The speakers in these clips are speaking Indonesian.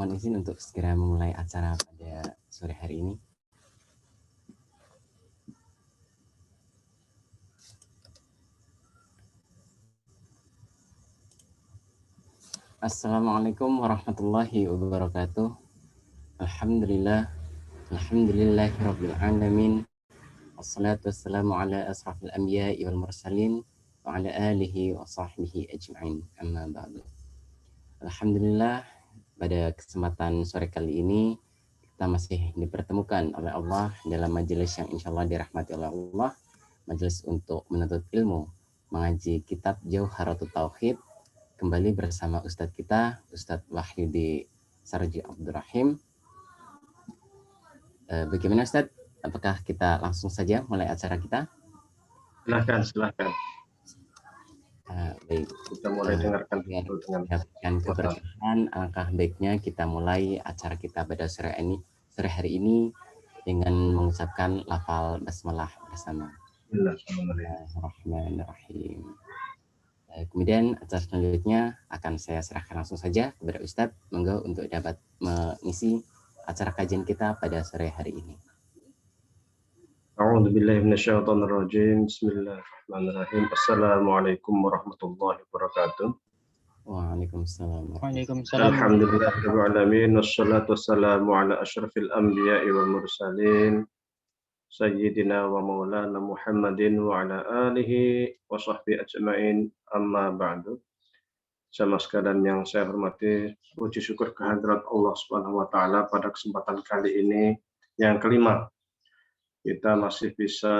mohon izin untuk segera memulai acara pada sore hari ini. Assalamualaikum warahmatullahi wabarakatuh. Alhamdulillahirabbil alamin. Wassalatu wassalamu ala asrafil anbiya'i wal mursalin wa ala alihi wa sahbihi ajma'in. Amma ba'du. Alhamdulillah, pada kesempatan sore kali ini kita masih dipertemukan oleh Allah dalam majelis yang insyaallah dirahmati oleh Allah, majelis untuk menuntut ilmu, mengaji kitab Jauharatut Tauhid, kembali bersama Ustadz kita, Ustadz Wahyudi Sarji Abdurrahim. Bagaimana Ustadz? Apakah kita langsung saja mulai acara kita? Silahkan. Baik. Kita mulai dengarkan dulu dengan keberkahan. Alangkah baiknya kita mulai acara kita pada sore hari ini dengan mengucapkan lafal basmalah bersama. Bismillahirrahmanirrahim. Kemudian acara selanjutnya akan saya serahkan langsung saja kepada Ustadz. Monggo untuk dapat mengisi acara kajian kita pada sore hari ini. A'udzubillahi minasyaitonirrajim. Bismillahirrahmanirrahim. Assalamualaikum warahmatullahi wabarakatuh. Waalaikumsalam. Alhamdulillahirabbil alamin wassalatu wassalamu ala asyrafil anbiya'i wal mursalin sayyidina wa maulana Muhammadin wa ala alihi wa sahbihi ajma'in. Amma ba'du. Jamaah sekalian yang saya hormati, puji syukur kehadirat Allah Subhanahu wa taala pada kesempatan kali ini yang kelima. Kita masih bisa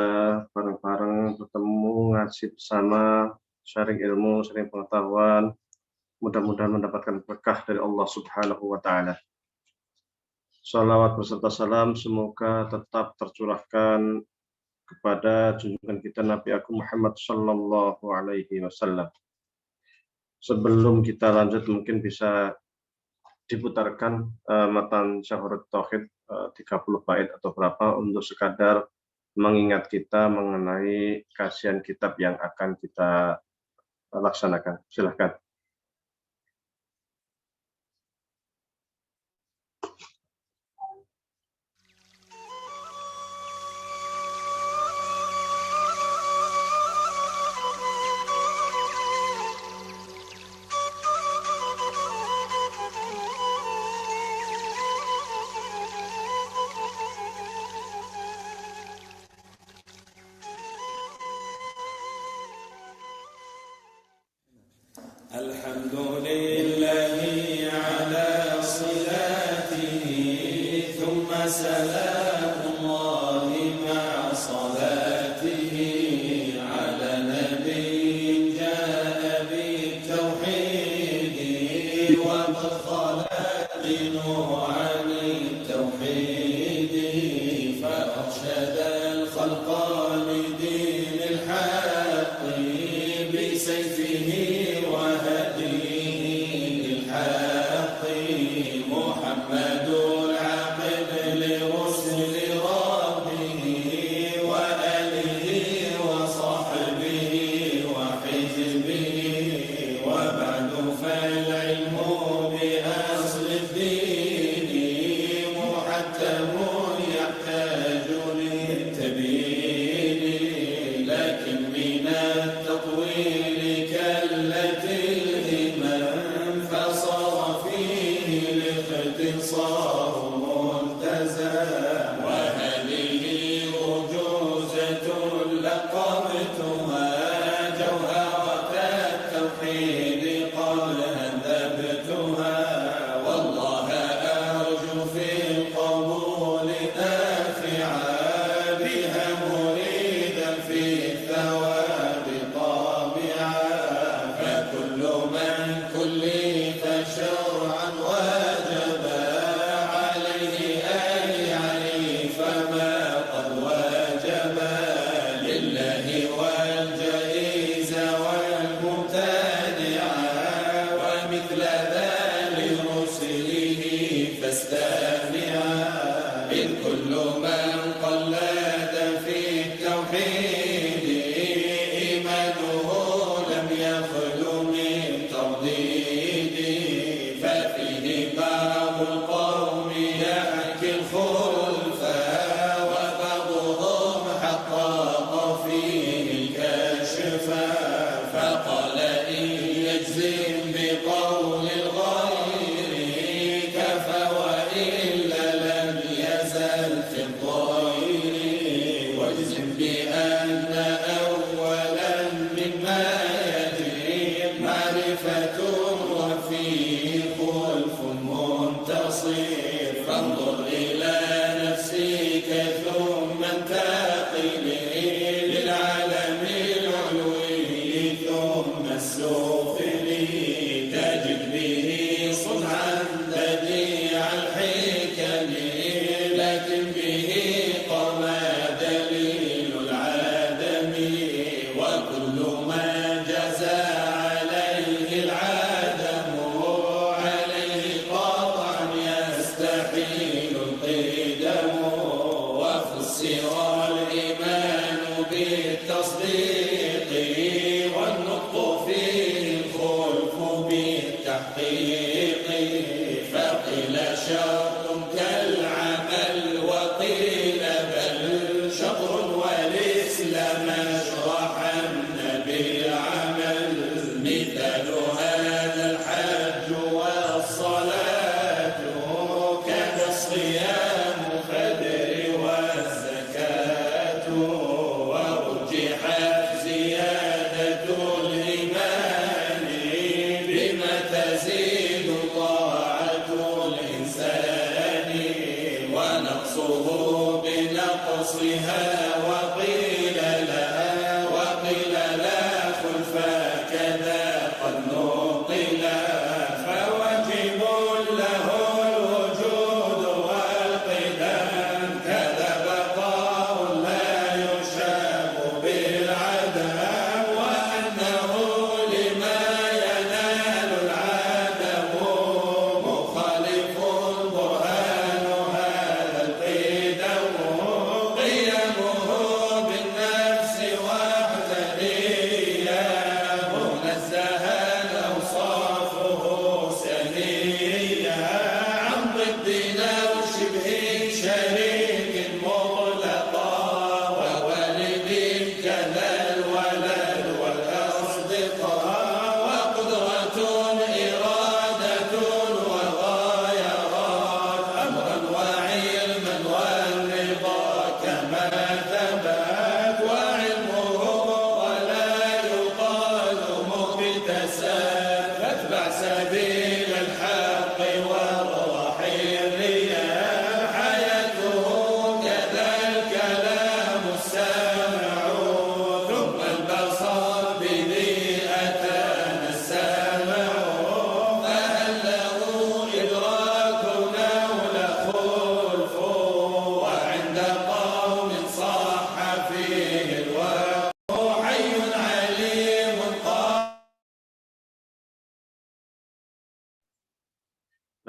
bareng-bareng bertemu, ngaji bersama, sharing ilmu, sharing pengetahuan. Mudah-mudahan mendapatkan berkah dari Allah Subhanahu wa taala. Salawat beserta salam semoga tetap tercurahkan kepada junjungan kita Nabi Agung Muhammad sallallahu alaihi wasallam. Sebelum kita lanjut, mungkin bisa diputarkan matan Jauharatut Tauhid 30 bait atau berapa untuk sekadar mengingat kita mengenai kajian kitab yang akan kita laksanakan. Silahkan.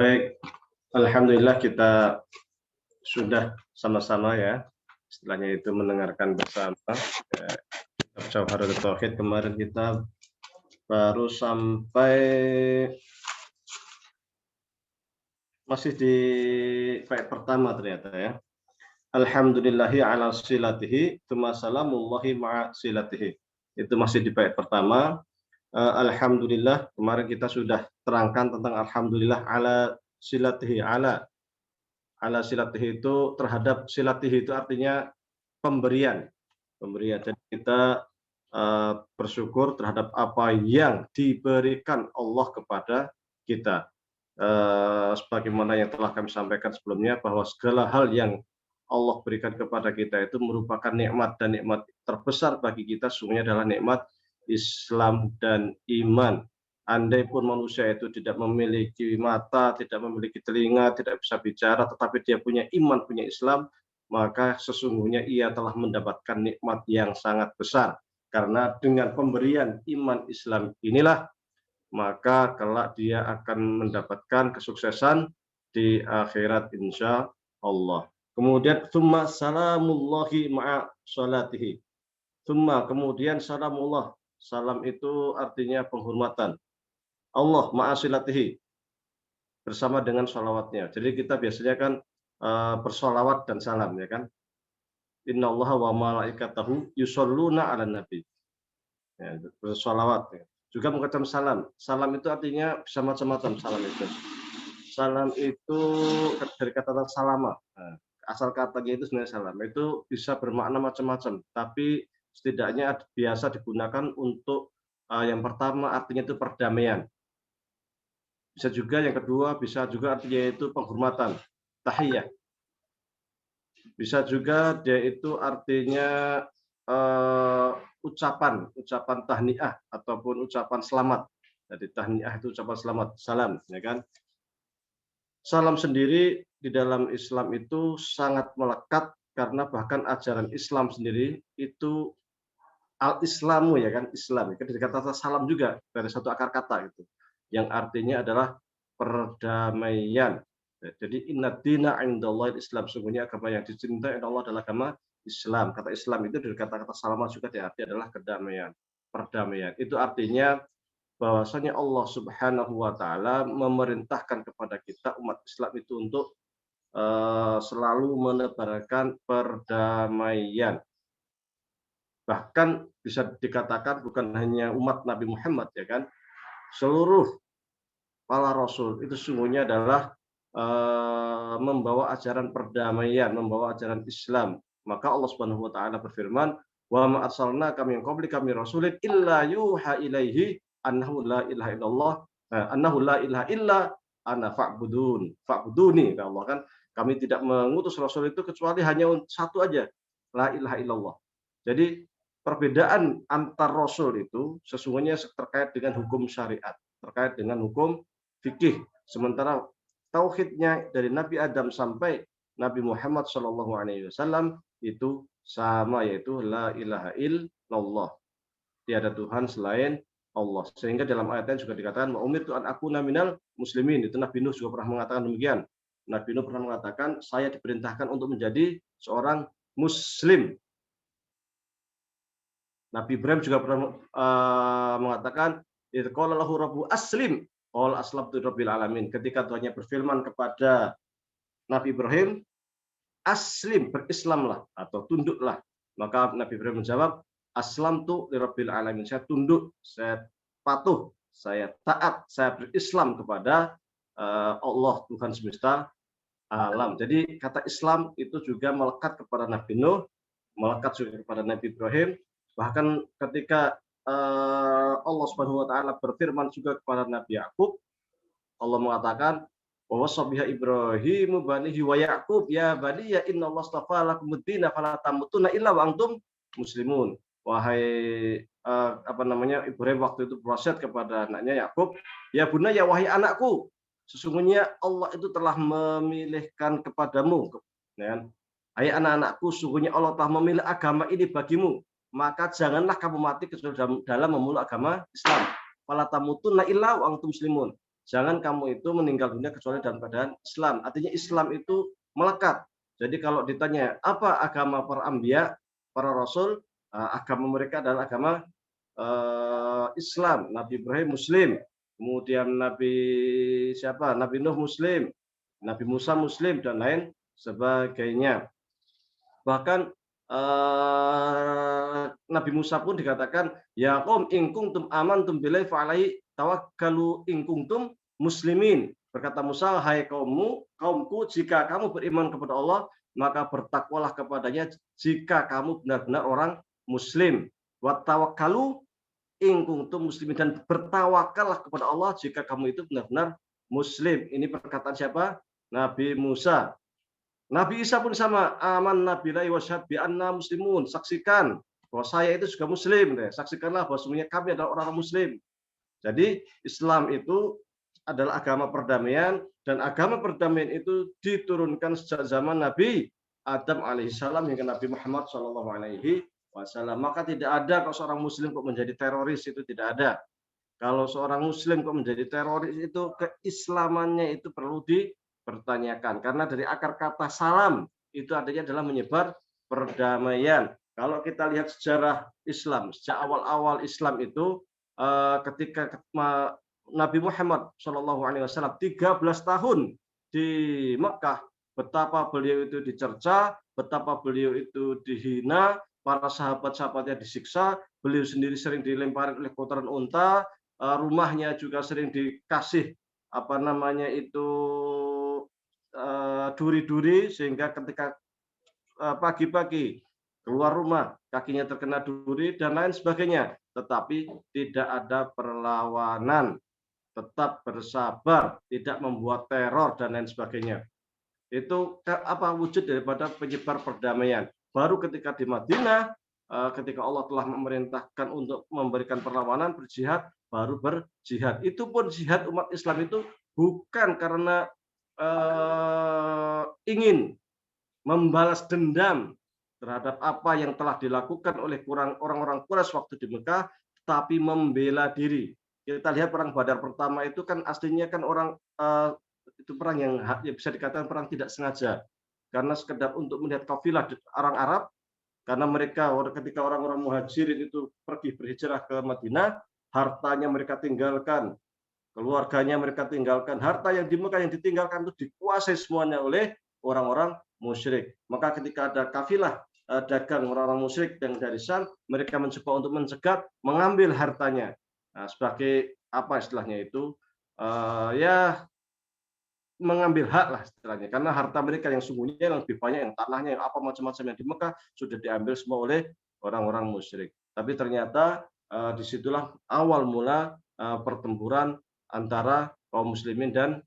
Baik, alhamdulillah kita sudah sama-sama ya, istilahnya itu mendengarkan bersama kitab Jawharatul Tauhid. Kemarin kita baru sampai masih di bait pertama ternyata ya. Alhamdulillahi ala silatihi, tsumma salamullahi ma'a silatihi. Itu masih di bait pertama. Alhamdulillah, kemarin kita sudah terangkan tentang alhamdulillah ala silatihi, ala silatihi itu terhadap silatihi itu artinya pemberian. Jadi kita bersyukur terhadap apa yang diberikan Allah kepada kita. Sebagaimana yang telah kami sampaikan sebelumnya, bahwa segala hal yang Allah berikan kepada kita itu merupakan nikmat, dan nikmat terbesar bagi kita sungguhnya adalah nikmat Islam dan iman. Andai pun manusia itu tidak memiliki mata, tidak memiliki telinga, tidak bisa bicara, tetapi dia punya iman, punya Islam, maka sesungguhnya ia telah mendapatkan nikmat yang sangat besar. Karena dengan pemberian iman Islam inilah, maka kelak dia akan mendapatkan kesuksesan di akhirat insya Allah. Kemudian tsumma salamullahi ma'a sholatihi. Tsumma, kemudian salamullah. Salam itu artinya penghormatan. Allah ma'a silatihi, bersama dengan sholawatnya. Jadi kita biasanya kan bersolawat dan salam ya kan. Innallaha wa malaikatahu yusholluna 'alan nabi. Ya, bersolawat ya. Juga mengucapkan salam. Salam itu artinya bisa macam-macam salam itu. Salam itu dari kata salama. Nah, asal katanya itu sebenarnya salam. Itu bisa bermakna macam-macam, tapi setidaknya biasa digunakan untuk yang pertama artinya itu perdamaian. Bisa juga yang kedua, bisa juga artinya itu penghormatan, tahiyah. Bisa juga dia itu artinya ucapan tahniah ataupun ucapan selamat. Jadi tahniah itu ucapan selamat, salam, ya kan? Salam sendiri di dalam Islam itu sangat melekat, karena bahkan ajaran Islam sendiri itu al-Islamu, ya kan, Islam. Kan dari kata salam juga dari satu akar kata itu, yang artinya adalah perdamaian. Jadi inna dina indallahi Islam, sungguhnya agama yang dicintai oleh Allah adalah agama Islam. Kata Islam itu dari kata-kata salama juga diarti adalah kedamaian, perdamaian. Itu artinya bahwasanya Allah Subhanahu wa taala memerintahkan kepada kita umat Islam itu untuk selalu menebarkan perdamaian. Bahkan bisa dikatakan bukan hanya umat Nabi Muhammad ya kan, seluruh para rasul itu sungguhnya adalah membawa ajaran perdamaian, membawa ajaran Islam. Maka Allah Subhanahu wa taala berfirman, "Wa ma arsalnaka min qablika min rasulin illa yuha ilaihi annahu la ilaha illallah, annahu la ilaha illa ana fa'budun." Fa'buduni kata Allah kan, kami tidak mengutus rasul itu kecuali hanya satu aja, la ilaha illallah. Jadi perbedaan antar rasul itu sesungguhnya terkait dengan hukum syariat, terkait dengan hukum fikih. Sementara tauhidnya dari Nabi Adam sampai Nabi Muhammad SAW itu sama, yaitu la ilaha illallah. Tiada Tuhan selain Allah. Sehingga dalam ayat lain juga dikatakan wa umirtu an akuna minal muslimin. Itu Nabi Nuh juga pernah mengatakan demikian. Nabi Nuh pernah mengatakan saya diperintahkan untuk menjadi seorang muslim. Nabi Ibrahim juga pernah mengatakan qala lahu rabbu aslim qala aslamtu rabbil alamin. Ketika Tuhannya berfirman kepada Nabi Ibrahim, aslim, berislamlah atau tunduklah. Maka Nabi Ibrahim menjawab, aslamtu lirabbil alamin. Saya tunduk, saya patuh, saya taat, saya berislam kepada Allah Tuhan semesta alam. Jadi kata Islam itu juga melekat kepada Nabi Nuh, melekat juga kepada Nabi Ibrahim. Bahkan ketika Allah Subhanahu wa taala berfirman juga kepada Nabi Yakub, Allah mengatakan bahwa sabiha Ibrahim banihi wa Yaqub ya bani ya innallaha astafa lakumud din fala tamutunna illa wa antum muslimun. Wahai Ibrahim waktu itu berwasiat kepada anaknya Yakub, ya bunda ya wahai anakku, sesungguhnya Allah itu telah memilihkan kepadamu, ya. Hai anak-anakku, sesungguhnya Allah telah memilih agama ini bagimu, maka janganlah kamu mati kecuali dalam memeluk agama Islam. Fala tamutunna illa wa antum muslimun. Jangan kamu itu meninggal dunia kecuali dalam keadaan Islam. Artinya Islam itu melekat. Jadi kalau ditanya apa agama para anbiya, para rasul, agama mereka adalah agama Islam. Nabi Ibrahim Muslim, kemudian Nabi Nuh Muslim, Nabi Musa Muslim dan lain sebagainya. Bahkan Nabi Musa pun dikatakan ya qaum in kuntum amantum billahi fa alaihi tawakkalu in kuntum muslimin. Berkata Musa, hai kaumku, jika kamu beriman kepada Allah, maka bertakwalah kepadanya jika kamu benar-benar orang muslim. Wa tawakkalu in kuntum muslimin, dan bertawakallah kepada Allah jika kamu itu benar-benar muslim. Ini perkataan siapa? Nabi Musa. Nabi Isa pun sama, aman nabillahi wasyhad bi anna muslimun. Saksikan bahwa saya itu juga muslim. Saksikanlah bahwa semuanya kami adalah orang muslim. Jadi Islam itu adalah agama perdamaian, dan agama perdamaian itu diturunkan sejak zaman Nabi Adam alaihissalam hingga Nabi Muhammad SAW. Maka tidak ada kalau seorang muslim kok menjadi teroris, itu tidak ada. Kalau seorang muslim kok menjadi teroris, itu keislamannya itu perlu dipertanyakan. Karena dari akar kata salam itu artinya adalah menyebar perdamaian. Kalau kita lihat sejarah Islam, sejak awal-awal Islam itu ketika Nabi Muhammad SAW 13 tahun di Mekah, betapa beliau itu dicerca, betapa beliau itu dihina, para sahabat-sahabatnya disiksa, beliau sendiri sering dilempari oleh kotoran unta, rumahnya juga sering dikasih duri-duri, sehingga ketika pagi-pagi keluar rumah kakinya terkena duri dan lain sebagainya. Tetapi tidak ada perlawanan, tetap bersabar, tidak membuat teror dan lain sebagainya. Itu wujud daripada penyebar perdamaian. Baru ketika di Madinah, ketika Allah telah memerintahkan untuk memberikan perlawanan, berjihad, baru berjihad. Itu pun jihad umat Islam itu bukan karena ingin membalas dendam terhadap apa yang telah dilakukan oleh orang-orang Quraisy waktu di Mekah, tapi membela diri. Kita lihat perang Badar pertama itu kan aslinya kan itu perang yang bisa dikatakan perang tidak sengaja, karena sekedar untuk melihat kafilah orang Arab, karena mereka ketika orang-orang muhajirin itu pergi berhijrah ke Madinah, hartanya mereka tinggalkan, keluarganya mereka tinggalkan, harta yang di Mekah yang ditinggalkan itu dikuasai semuanya oleh orang-orang musyrik. Maka ketika ada kafilah dagang orang-orang musyrik yang dari Syam, mereka mencoba untuk mencegat, mengambil hartanya. Nah, sebagai apa istilahnya itu, ya mengambil hak lah istilahnya, karena harta mereka yang sungguhnya yang lebih banyak, yang tanahnya, yang apa macam-macam yang di Mekah sudah diambil semua oleh orang-orang musyrik. Tapi ternyata disitulah awal mula pertempuran antara kaum muslimin dan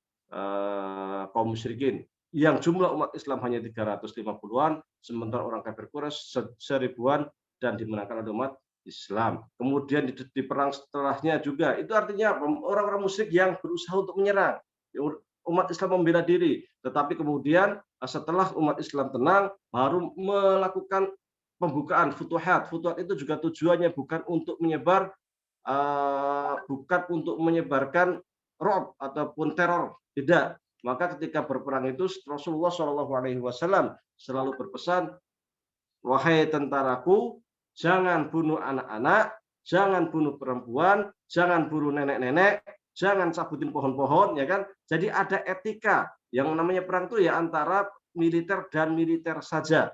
kaum musyrikin. Yang jumlah umat Islam hanya 350-an, sementara orang kafir Quraisy seribuan dan dimenangkan oleh umat Islam. Kemudian di perang setelahnya juga, itu artinya orang-orang musyrik yang berusaha untuk menyerang. Umat Islam membela diri, tetapi kemudian setelah umat Islam tenang, baru melakukan pembukaan futuhat. Futuhat itu juga tujuannya bukan untuk menyebar, bukan untuk menyebarkan rob ataupun teror, tidak. Maka ketika berperang itu Rasulullah SAW selalu berpesan, wahai tentaraku, jangan bunuh anak-anak, jangan bunuh perempuan, jangan bunuh nenek-nenek, jangan cabutin pohon-pohon, ya kan? Jadi ada etika. Yang namanya perang itu ya antara militer dan militer saja.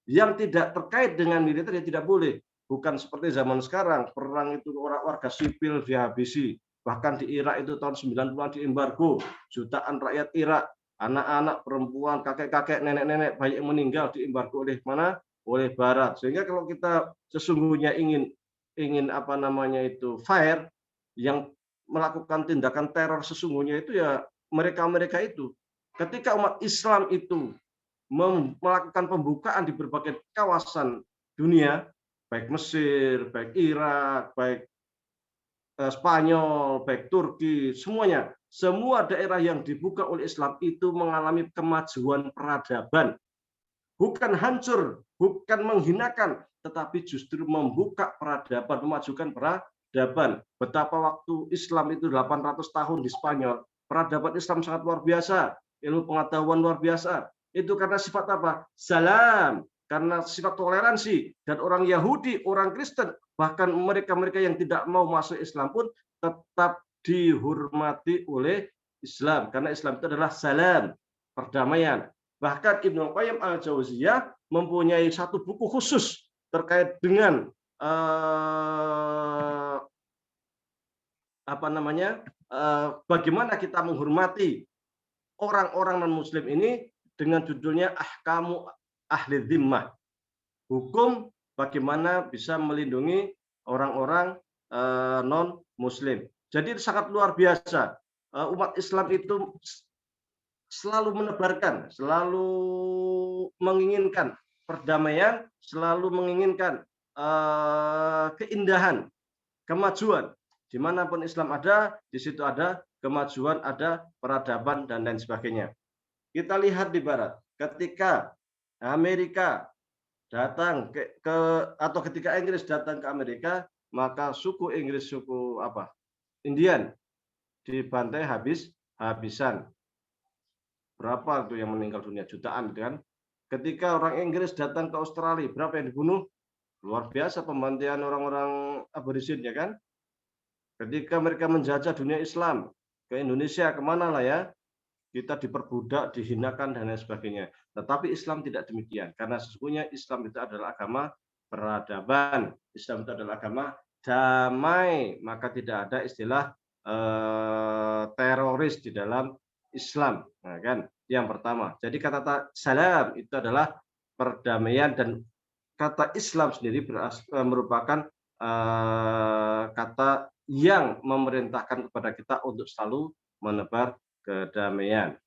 Yang tidak terkait dengan militer ya tidak boleh. Bukan seperti zaman sekarang, perang itu warga sipil dihabisi. Bahkan di Irak itu tahun 90-an diembargo, jutaan rakyat Irak, anak-anak, perempuan, kakek-kakek, nenek-nenek banyak yang meninggal diembargo oleh mana? Oleh Barat. Sehingga kalau kita sesungguhnya ingin apa namanya itu fair, yang melakukan tindakan teror sesungguhnya itu ya mereka-mereka itu. Ketika umat Islam itu melakukan pembukaan di berbagai kawasan dunia, baik Mesir, baik Irak, baik Spanyol, baik Turki, semuanya, semua daerah yang dibuka oleh Islam itu mengalami kemajuan peradaban. Bukan hancur, bukan menghinakan, tetapi justru membuka peradaban, memajukan peradaban. Betapa waktu Islam itu 800 tahun di Spanyol, peradaban Islam sangat luar biasa, ilmu pengetahuan luar biasa. Itu karena sifat apa? Salam. Karena sifat toleransi. Dan orang Yahudi, orang Kristen, bahkan mereka-mereka yang tidak mau masuk Islam pun tetap dihormati oleh Islam. Karena Islam itu adalah salam, perdamaian. Bahkan Ibnu Qayyim al-Jauziyah mempunyai satu buku khusus terkait dengan bagaimana kita menghormati orang-orang non-Muslim ini dengan judulnya Ahkamu Ahli Dhimmah. Hukum bagaimana bisa melindungi orang-orang non-Muslim. Jadi sangat luar biasa. Umat Islam itu selalu menebarkan, selalu menginginkan perdamaian, selalu menginginkan keindahan, kemajuan. Dimanapun Islam ada, di situ ada kemajuan, ada peradaban, dan lain sebagainya. Kita lihat di Barat, ketika Amerika datang atau ketika Inggris datang ke Amerika, maka suku Inggris, suku Indian, dibantai habis-habisan. Berapa itu yang meninggal dunia? Jutaan, kan? Ketika orang Inggris datang ke Australia, berapa yang dibunuh? Luar biasa pembantaian orang-orang aborigin, ya kan? Ketika mereka menjajah dunia Islam ke Indonesia, kemana lah ya? Kita diperbudak, dihinakan, dan lain sebagainya. Tetapi Islam tidak demikian, karena sesungguhnya Islam itu adalah agama peradaban. Islam itu adalah agama damai, maka tidak ada istilah teroris di dalam Islam, nah, kan? Yang pertama. Jadi kata salam itu adalah perdamaian, dan kata Islam sendiri merupakan kata yang memerintahkan kepada kita untuk selalu menebar kedamaian.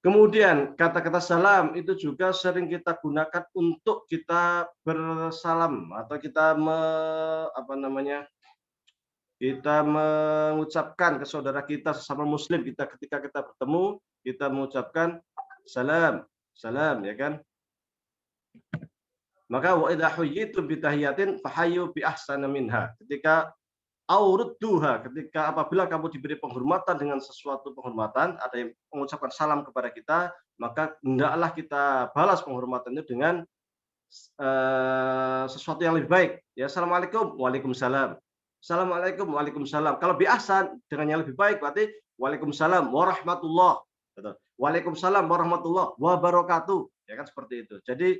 Kemudian kata-kata salam itu juga sering kita gunakan untuk kita bersalam atau kita kita mengucapkan ke saudara kita sesama Muslim, kita ketika kita bertemu, kita mengucapkan salam, salam, ya kan? Maka wa idza huyyitum bi tahiyatin fahayyu bi ahsana minha. Ketika aurudduha, ketika apabila kamu diberi penghormatan dengan sesuatu penghormatan, ada yang mengucapkan salam kepada kita, maka hendaklah kita balas penghormatan itu dengan sesuatu yang lebih baik. Ya, assalamualaikum, waalaikumsalam. Assalamualaikum, waalaikumsalam. Kalau biasa dengan yang lebih baik berarti waalaikumsalam warahmatullah. Gitu. Waalaikumsalam warahmatullah wabarakatuh. Ya kan seperti itu. Jadi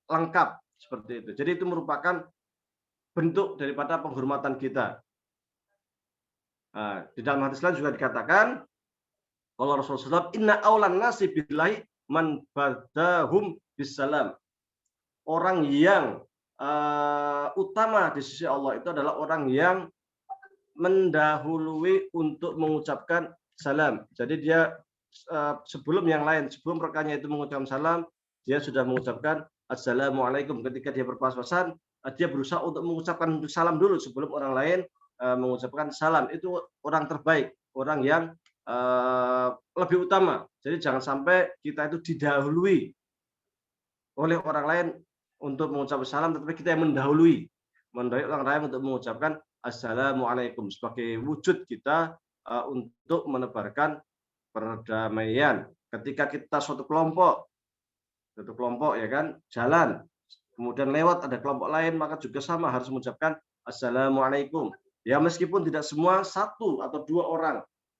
lengkap seperti itu. Jadi itu merupakan bentuk daripada penghormatan kita. Nah, di dalam hadis lain juga dikatakan kalau Rasulullah SAW, inna aulan nasi billahi man badahum bisalam. Orang yang utama di sisi Allah itu adalah orang yang mendahului untuk mengucapkan salam. Jadi dia sebelum yang lain, sebelum rekannya itu mengucapkan salam, dia sudah mengucapkan assalamualaikum. Ketika dia berpas-pasan, dia berusaha untuk mengucapkan salam dulu sebelum orang lain mengucapkan salam. Itu orang terbaik, orang yang lebih utama. Jadi jangan sampai kita itu didahului oleh orang lain untuk mengucapkan salam, tetapi kita yang mendahului orang lain untuk mengucapkan assalamualaikum sebagai wujud kita untuk menebarkan perdamaian. Ketika kita suatu kelompok ya kan jalan, kemudian lewat ada kelompok lain, maka juga sama harus mengucapkan assalamualaikum. Ya meskipun tidak semua, satu atau dua orang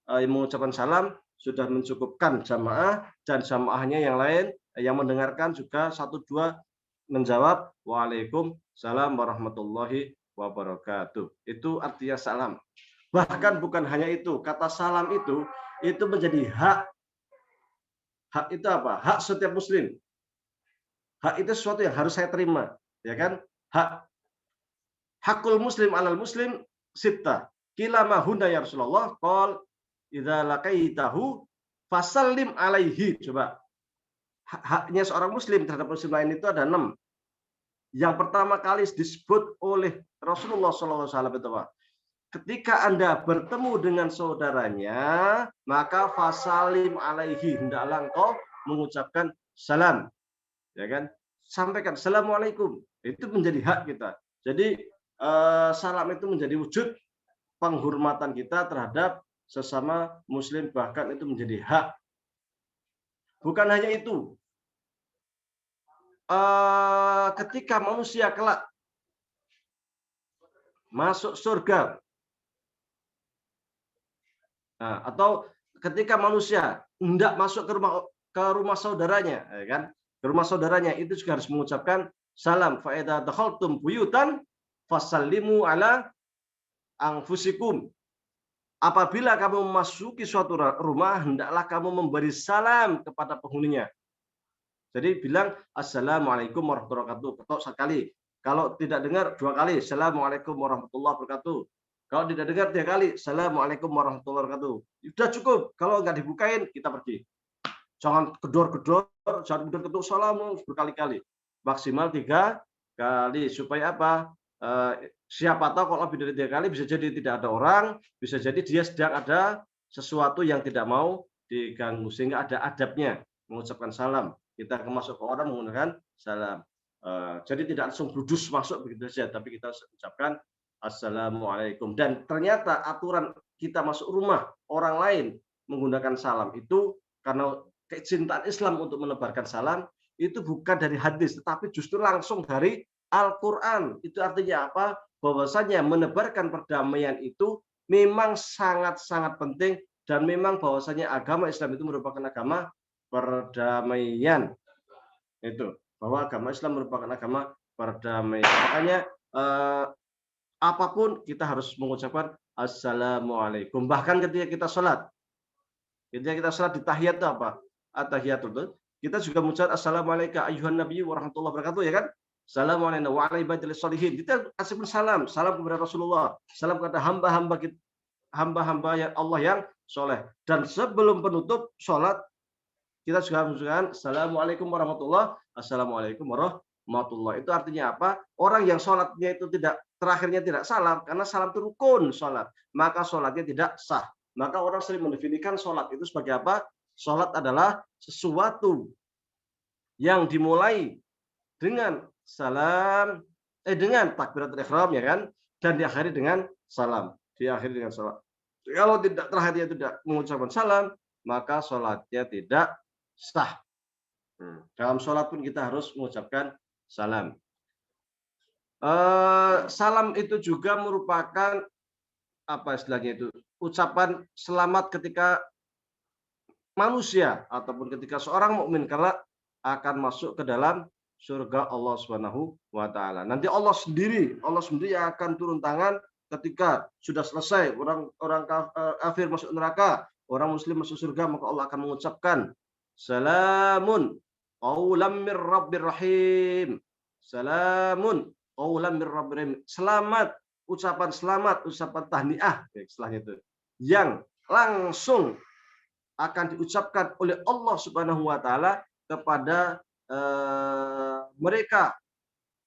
yang mengucapkan salam sudah mencukupkan jamaah, dan jamaahnya yang lain yang mendengarkan juga satu dua menjawab waalaikumsalam warahmatullahi wabarakatuh. Itu artinya salam. Bahkan bukan hanya itu, kata salam itu menjadi hak. Hak itu apa? Hak setiap muslim. Hak itu sesuatu yang harus saya terima, ya kan? Hakul muslim alal muslim sitta. Kila ma hunda ya Rasulullah, qol idza laqaitahu fasallim alaihi. Coba. Haknya seorang muslim terhadap muslim lain itu ada 6. Yang pertama kali disebut oleh Rasulullah SAW itu Pak. Ketika Anda bertemu dengan saudaranya, maka fasalim alaihi, hendaklah engkau mengucapkan salam. Ya kan? Sampaikan assalamualaikum. Itu menjadi hak kita. Jadi salam itu menjadi wujud penghormatan kita terhadap sesama muslim, bahkan itu menjadi hak. Bukan hanya itu. Ketika manusia kelak masuk surga, atau ketika manusia hendak masuk ke rumah saudaranya, ya kan? Ke rumah saudaranya itu juga harus mengucapkan salam. Fa idza dakhaltum buyutan fasallimu ala anfusikum. Apabila kamu memasuki suatu rumah, hendaklah kamu memberi salam kepada penghuninya. Jadi bilang assalamualaikum warahmatullahi wabarakatuh. Ketok sekali. Kalau tidak dengar 2 kali, assalamualaikum warahmatullahi wabarakatuh. Kalau tidak dengar 3 kali, assalamualaikum warahmatullahi wabarakatuh. Sudah cukup. Kalau nggak dibukain, kita pergi. Jangan gedor-gedor, jangan gedor-gedor salam berkali-kali. Maksimal 3 kali. Supaya apa? Siapa tahu kalau lebih dari 3 kali bisa jadi tidak ada orang, bisa jadi dia sedang ada sesuatu yang tidak mau diganggu, sehingga ada adabnya mengucapkan salam. Kita masuk ke orang menggunakan salam. Jadi tidak langsung bludus masuk begitu saja, tapi kita ucapkan assalamualaikum. Dan ternyata aturan kita masuk rumah orang lain menggunakan salam itu karena kecintaan Islam untuk menebarkan salam itu bukan dari hadis, tetapi justru langsung dari Al-Quran. Itu artinya apa? Bahwasanya menebarkan perdamaian itu memang sangat-sangat penting, dan memang bahwasanya agama Islam itu merupakan agama perdamaian. Itu bahwa agama Islam merupakan agama perdamaian. Makanya apapun kita harus mengucapkan assalamualaikum. Bahkan ketika kita sholat, di tahiyat itu apa? At-tahiyatul itu kita juga mengucapkan assalamualaikum ayuhan nabiyyu warahmatullahi wabarakatuh, ya kan? Assalamualaikum wa ala ibadillah sholihin. Kita kasih salam kepada Rasulullah, salam kepada hamba-hamba yang Allah yang soleh. Dan sebelum penutup sholat kita juga mengucapkan assalamualaikum warahmatullahi wabarakatuh. Assalamualaikum warahmatullahi. Itu artinya apa? Orang yang sholatnya itu terakhirnya tidak salam, karena salam itu rukun sholat, maka sholatnya tidak sah. Maka orang sering mendefinisikan sholat itu sebagai apa? Sholat adalah sesuatu yang dimulai dengan salam, dengan takbiratul ihram, ya kan, dan diakhiri dengan salam. Diakhiri dengan salam. Kalau terakhirnya tidak mengucapkan salam, maka sholatnya tidak sah. Dalam sholat pun kita harus mengucapkan salam. Salam itu juga merupakan apa istilahnya itu, ucapan selamat ketika manusia ataupun ketika seorang mukmin kelak akan masuk ke dalam surga Allah Subhanahu wa taala. Nanti Allah sendiri yang akan turun tangan ketika sudah selesai orang kafir masuk neraka, orang muslim masuk surga, maka Allah akan mengucapkan salamun qaulam mir rabbir rahim. Salamun qaulam mir rabbir rahim. Selamat, ucapan tahniah, istilahnya itu. Yang langsung akan diucapkan oleh Allah Subhanahu wa taala kepada mereka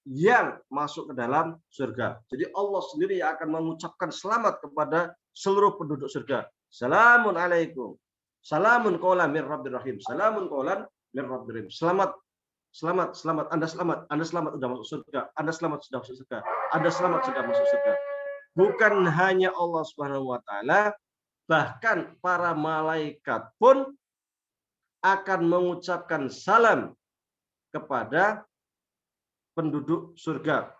yang masuk ke dalam surga. Jadi Allah sendiri yang akan mengucapkan selamat kepada seluruh penduduk surga. Salamun alaikum. Salamun qaulan mir rabbir rahim. Salamun qaulan mir rabbir rahim. Selamat, selamat, selamat. Anda selamat sudah masuk surga. Anda selamat sudah masuk surga. Anda selamat sudah masuk surga. Bukan hanya Allah Subhanahu wa taala, bahkan para malaikat pun akan mengucapkan salam kepada penduduk surga.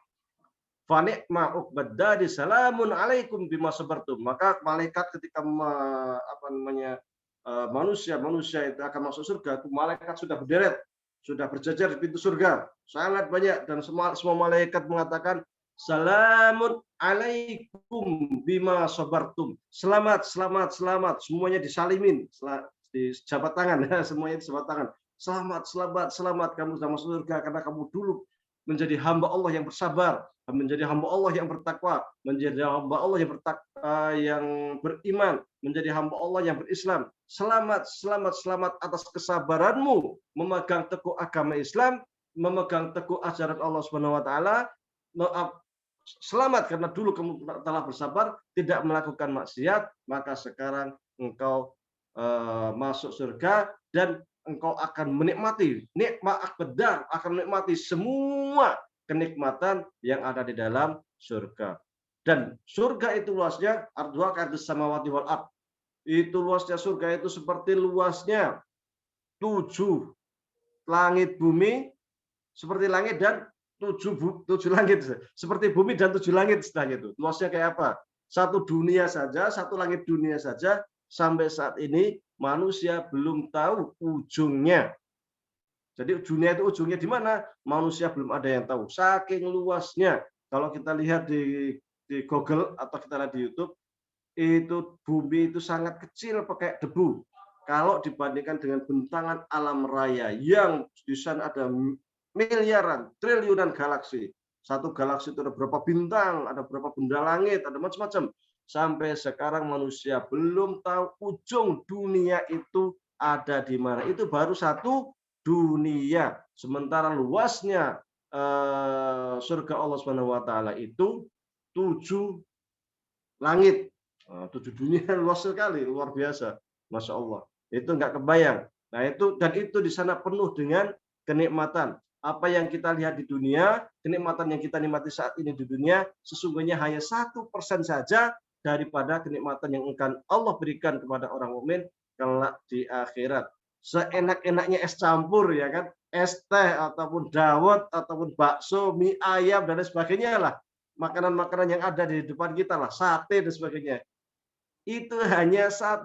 Fa ni'ma uqbad dari salamun alaikum bima sabartum. Maka malaikat ketika manusia itu akan masuk surga, itu malaikat sudah berderet, sudah berjajar di pintu surga, sangat banyak, dan semua malaikat mengatakan salamun alaikum bima sabartum. Selamat, selamat, selamat. Semuanya disalimin, di jabat tangan, semuanya di jabat tangan. Selamat, selamat, selamat. Kamu sudah masuk surga karena kamu dulu menjadi hamba Allah yang bersabar, menjadi hamba Allah yang bertakwa, menjadi hamba Allah yang beriman, menjadi hamba Allah yang berislam. Selamat, selamat, selamat atas kesabaranmu memegang teguh agama Islam, memegang teguh ajaran Allah Subhanahu wa taala. Selamat karena dulu kamu telah bersabar, tidak melakukan maksiat, maka sekarang engkau masuk surga dan engkau akan menikmati nikmat akbar, akan menikmati semua kenikmatan yang ada di dalam surga. Dan surga itu luasnya arduha ka'ardis samawati wal ard. Itu luasnya surga itu seperti luasnya 7 langit bumi, seperti langit dan 7 langit, seperti bumi dan 7 langit istilahnya itu. Luasnya kayak apa? Satu dunia saja, satu langit dunia saja, sampai saat ini manusia belum tahu ujungnya. Jadi dunia itu ujungnya di mana? Manusia belum ada yang tahu. Saking luasnya. Kalau kita lihat di Google atau kita lihat di YouTube, itu bumi itu sangat kecil pakai debu. Kalau dibandingkan dengan bentangan alam raya yang di sana ada miliaran, triliunan galaksi. Satu galaksi itu ada berapa bintang, ada berapa benda langit, ada macam-macam. Sampai sekarang manusia belum tahu ujung dunia itu ada di mana. Itu baru satu dunia. Sementara luasnya surga Allah Subhanahu wa taala itu 7 langit. 7 dunia luas sekali, luar biasa. Masya Allah. Itu nggak kebayang. Nah, itu di sana penuh dengan kenikmatan. Apa yang kita lihat di dunia, kenikmatan yang kita nikmati saat ini di dunia, sesungguhnya hanya 1% saja daripada kenikmatan yang akan Allah berikan kepada orang mukmin kelak di akhirat. Seenak-enaknya es campur, ya kan, es teh ataupun dawet ataupun bakso, mie ayam dan lain sebagainya lah, makanan-makanan yang ada di depan kita lah, sate dan sebagainya. Itu hanya 1%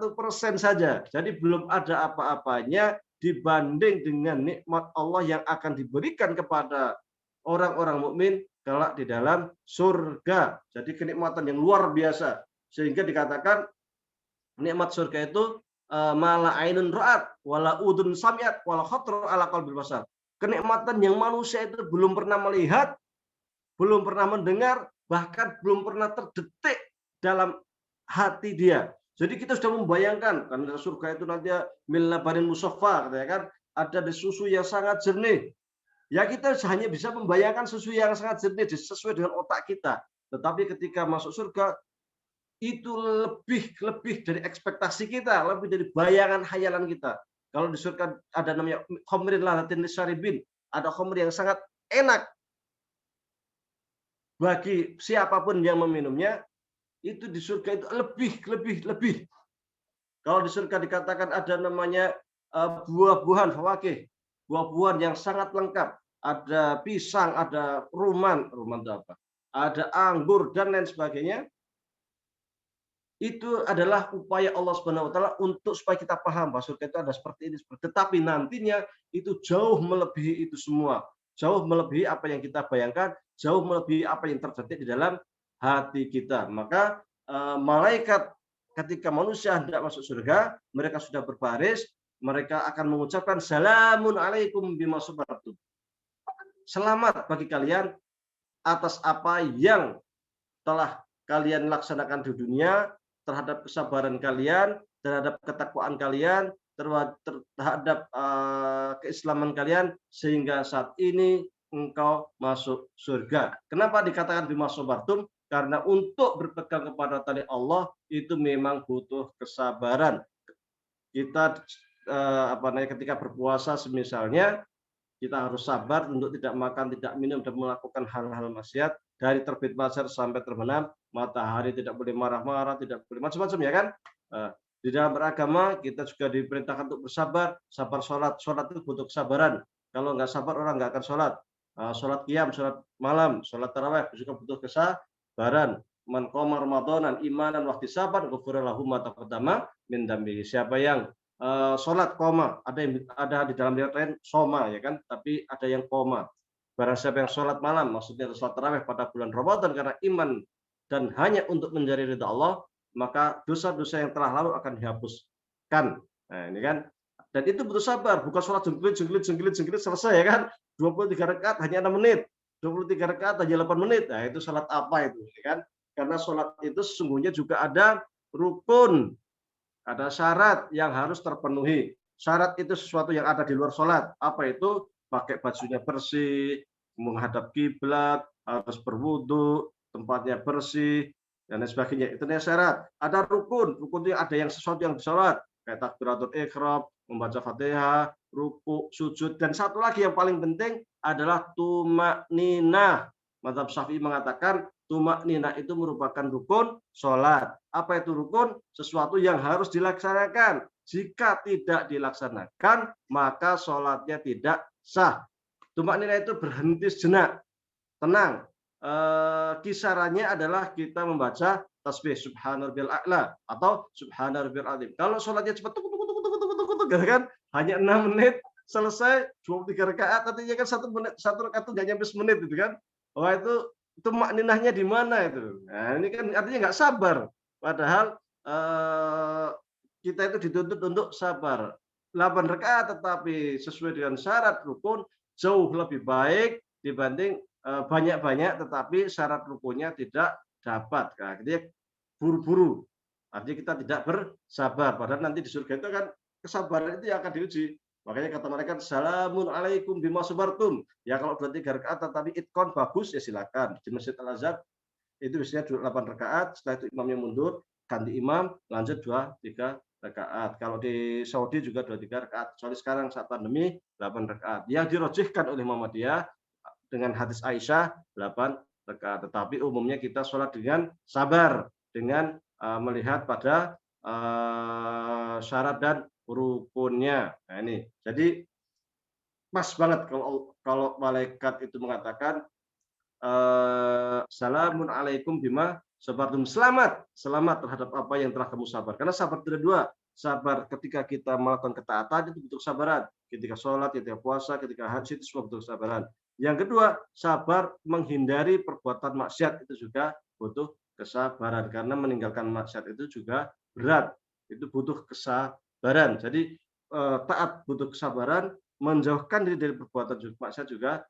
saja. Jadi belum ada apa-apanya dibanding dengan nikmat Allah yang akan diberikan kepada orang-orang mukmin kelak di dalam surga. Jadi kenikmatan yang luar biasa. Sehingga dikatakan nikmat surga itu mala ainun ra'at wala udun sami'at wala khatara ala qalbil basar. Kenikmatan yang manusia itu belum pernah melihat, belum pernah mendengar, bahkan belum pernah terdetik dalam hati dia. Jadi kita sudah membayangkan, karena surga itu nanti min labanin musaffa, katanya kan, ada di susu yang sangat jernih. Ya kita hanya bisa membayangkan susu yang sangat jernih sesuai dengan otak kita. Tetapi ketika masuk surga, itu lebih dari ekspektasi kita, lebih dari bayangan hayalan kita. Kalau di surga ada namanya khamrin ladatin lisyaribin, ada khamr yang sangat enak bagi siapapun yang meminumnya. Itu di surga itu lebih. Kalau di surga dikatakan ada namanya buah-buahan fawakih, buah-buahan yang sangat lengkap. Ada pisang, ada rumman itu apa? ada anggur dan lain sebagainya. Itu adalah upaya Allah Subhanahu wa taala untuk supaya kita paham bahwa surga itu ada seperti ini, tetapi nantinya itu jauh melebihi itu semua. Jauh melebihi apa yang kita bayangkan, jauh melebihi apa yang terjadi di dalam hati kita. Maka malaikat ketika manusia hendak masuk surga, mereka sudah berbaris, mereka akan mengucapkan salamun alaikum bima sabartum. Selamat bagi kalian atas apa yang telah kalian laksanakan di dunia, terhadap kesabaran kalian, terhadap ketakwaan kalian, terhadap keislaman kalian, sehingga saat ini engkau masuk surga. Kenapa dikatakan bima sabartum? Karena untuk berpegang kepada tali Allah itu memang butuh kesabaran. Kita ketika berpuasa misalnya, kita harus sabar untuk tidak makan, tidak minum, dan melakukan hal-hal maksiat dari terbit fajar sampai terbenam matahari. Tidak boleh marah-marah, tidak boleh macam-macam, ya kan? Di dalam beragama kita juga diperintahkan untuk bersabar. Sabar sholat itu butuh kesabaran. Kalau nggak sabar orang nggak akan sholat. Sholat qiyam, sholat malam, sholat tarawih juga butuh kesabaran. Man qoma ramadanan imanan wahtisaban ghufira lahu ma taqaddama min dzambihi. Siapa yang sholat koma, ada di dalam riwayat lain soma, ya kan, tapi ada yang koma. Barang siapa yang sholat malam, maksudnya sholat tarawih pada bulan Ramadan karena iman dan hanya untuk mencari ridha Allah, maka dosa-dosa yang telah lalu akan dihapuskan. Nah, ini kan, dan itu butuh sabar, bukan sholat jengkelit selesai, ya kan, 23 rakaat hanya 6 menit, 23 rakaat hanya 8 menit. Nah, itu sholat apa itu, ya kan? Karena sholat itu sesungguhnya juga ada rukun, ada syarat yang harus terpenuhi. Syarat itu sesuatu yang ada di luar sholat. Apa itu? Pakai bajunya bersih, menghadap kiblat, harus berwudu, tempatnya bersih, dan lain sebagainya. Itu syarat. Ada rukun. Rukun itu ada yang sesuatu yang di sholat. Kayak takbiratul ihram, membaca Fatihah, ruku, sujud. Dan satu lagi yang paling penting adalah tumakninah. Mazhab Syafi'i mengatakan tumakninah itu merupakan rukun sholat. Apa itu rukun? Sesuatu yang harus dilaksanakan. Jika tidak dilaksanakan, maka sholatnya tidak sah. Tumakninah itu berhenti sejenak, tenang. Kisarannya adalah kita membaca tasbih subhanarabbiyal a'la atau subhanarabbiyal azim. Kalau sholatnya cepat kan hanya 6 menit selesai, 23 rakaat, artinya kan 1 menit, 1 rakaat itu nggak nyampe semenit itu kan. Wah, itu makninahnya di mana itu? Nah, ini kan artinya nggak sabar. Padahal kita itu dituntut untuk sabar. 8 rakaat tetapi sesuai dengan syarat rukun jauh lebih baik dibanding banyak-banyak tetapi syarat rukunnya tidak dapat. Nah, jadi buru-buru. Artinya kita tidak bersabar. Padahal nanti di surga itu kan kesabaran itu yang akan diuji. Makanya kata mereka salamun alaikum bima sabartum. Ya kalau 23 rakaat tetapi itkon bagus ya silakan. Di Masjid Al-Azhar itu biasanya 8 rakaat, setelah itu imamnya mundur, ganti imam, lanjut 2-3 rakaat. Kalau di Saudi juga 2-3 rakaat. Kecuali sekarang saat pandemi 8 rakaat. Yang dirojihkan oleh Muhammadiyah dengan hadis Aisyah 8 rakaat. Tetapi umumnya kita sholat dengan sabar, dengan melihat pada syarat dan rukunnya. Nah, ini. Jadi pas banget kalau malaikat itu mengatakan salamun alaikum bima sabartum. Selamat terhadap apa yang telah kamu sabar. Karena sabar ada dua. Sabar ketika kita melakukan ketaatan itu butuh kesabaran. Ketika sholat, ketika puasa, ketika haji itu semua butuh kesabaran. Yang kedua, sabar menghindari perbuatan maksiat itu juga butuh kesabaran. Karena meninggalkan maksiat itu juga berat. Itu butuh kesabaran. Jadi taat butuh kesabaran, menjauhkan diri dari perbuatan maksiat juga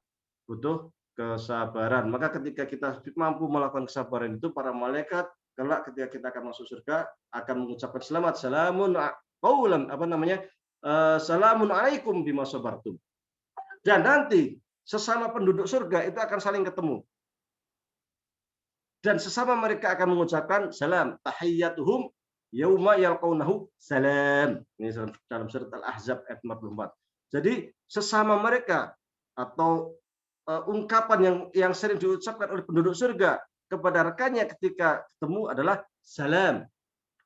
butuh kesabaran. Maka ketika kita mampu melakukan kesabaran itu, para malaikat kelak ketika kita akan masuk surga akan mengucapkan selamat, salamun qaulan salamun alaikum bima sabartum. Dan nanti sesama penduduk surga itu akan saling ketemu. Dan sesama mereka akan mengucapkan salam, tahiyyatuhum yauma yalqaunahu salam. Ini dalam surat Al-Ahzab ayat 44. Jadi sesama mereka atau ungkapan yang sering diucapkan oleh penduduk surga kepada rekannya ketika ketemu adalah salam.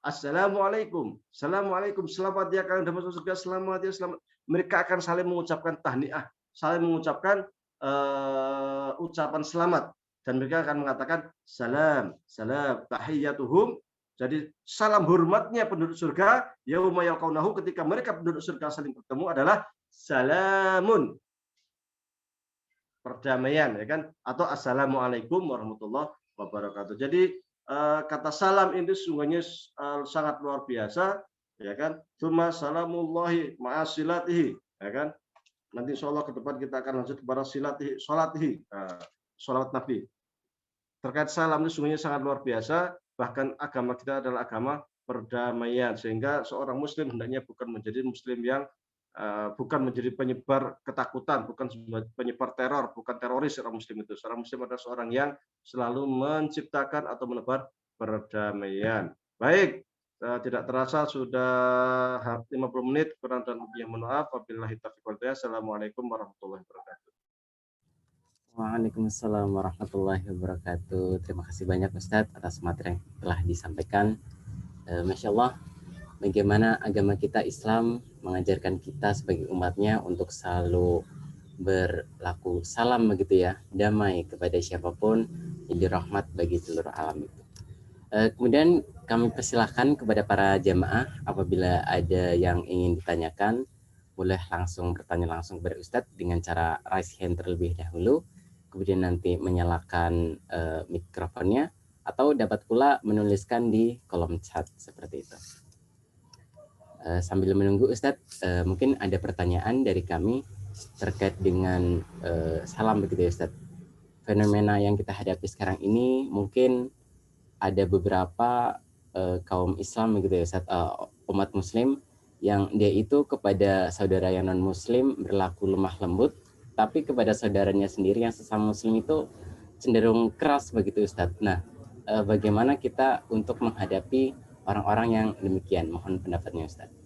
Assalamualaikum. Assalamualaikum. Selamat ya kalian sudah masuk surga. Selamat ya, selamat. Mereka akan saling mengucapkan tahniah, saling mengucapkan ucapan selamat. dan mereka akan mengatakan salam, salam, tahiyyatuhum. Jadi salam hormatnya penduduk surga yauma yalqaunahu, ketika mereka penduduk surga saling bertemu adalah salamun, perdamaian, ya kan, atau assalamualaikum warahmatullahi wabarakatuh. Jadi kata salam ini sungguhnya sangat luar biasa, ya kan. Tsumma salamullahi ma'asilatihi, ya kan. Nanti insyaallah ke depan kita akan lanjut kepada silatihi, salatihi, salat Nabi. Terkait salam itu sungguhnya sangat luar biasa, bahkan agama kita adalah agama perdamaian, sehingga seorang muslim hendaknya bukan menjadi muslim yang bukan menjadi penyebar ketakutan, bukan penyebar teror, bukan teroris. Seorang muslim itu, seorang muslim adalah seorang yang selalu menciptakan atau menebar perdamaian. Baik, tidak terasa sudah 50 menit, kurang dan lebihnya mohon maaf. Wabillahi taufiq wal hidayah. Assalamualaikum warahmatullahi wabarakatuh. Waalaikumsalam warahmatullahi wabarakatuh. Terima kasih banyak Ustadz atas materi yang telah disampaikan. Masya Allah, bagaimana agama kita Islam mengajarkan kita sebagai umatnya untuk selalu berlaku salam begitu ya, damai kepada siapapun, jadi rahmat bagi seluruh alam itu. Kemudian kami persilahkan kepada para jamaah apabila ada yang ingin ditanyakan, boleh langsung bertanya langsung kepada Ustadz dengan cara raise hand terlebih dahulu, kemudian nanti menyalakan mikrofonnya, atau dapat pula menuliskan di kolom chat seperti itu. Sambil menunggu Ustadz, mungkin ada pertanyaan dari kami terkait dengan salam begitu ya Ustadz. Fenomena yang kita hadapi sekarang ini mungkin ada beberapa kaum Islam begitu ya Ustadz, umat Muslim yang dia itu kepada saudara yang non Muslim berlaku lemah lembut, tapi kepada saudaranya sendiri yang sesama Muslim itu cenderung keras begitu Ustadz. Nah, bagaimana kita untuk menghadapi orang-orang yang demikian? Mohon pendapatnya Ustadz.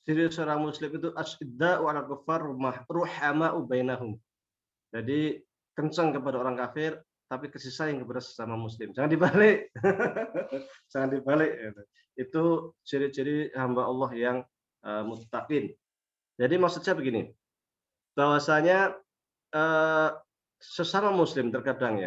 Ciri seorang muslim itu asyidda'u 'alal kuffar ruhama'u bainahum. Jadi kencang kepada orang kafir, tapi kasih sayang kepada sesama muslim. Jangan dibalik. Jangan dibalik. Itu ciri-ciri hamba Allah yang muttaqin. Jadi maksud saya begini, bahwasanya sesama muslim terkadang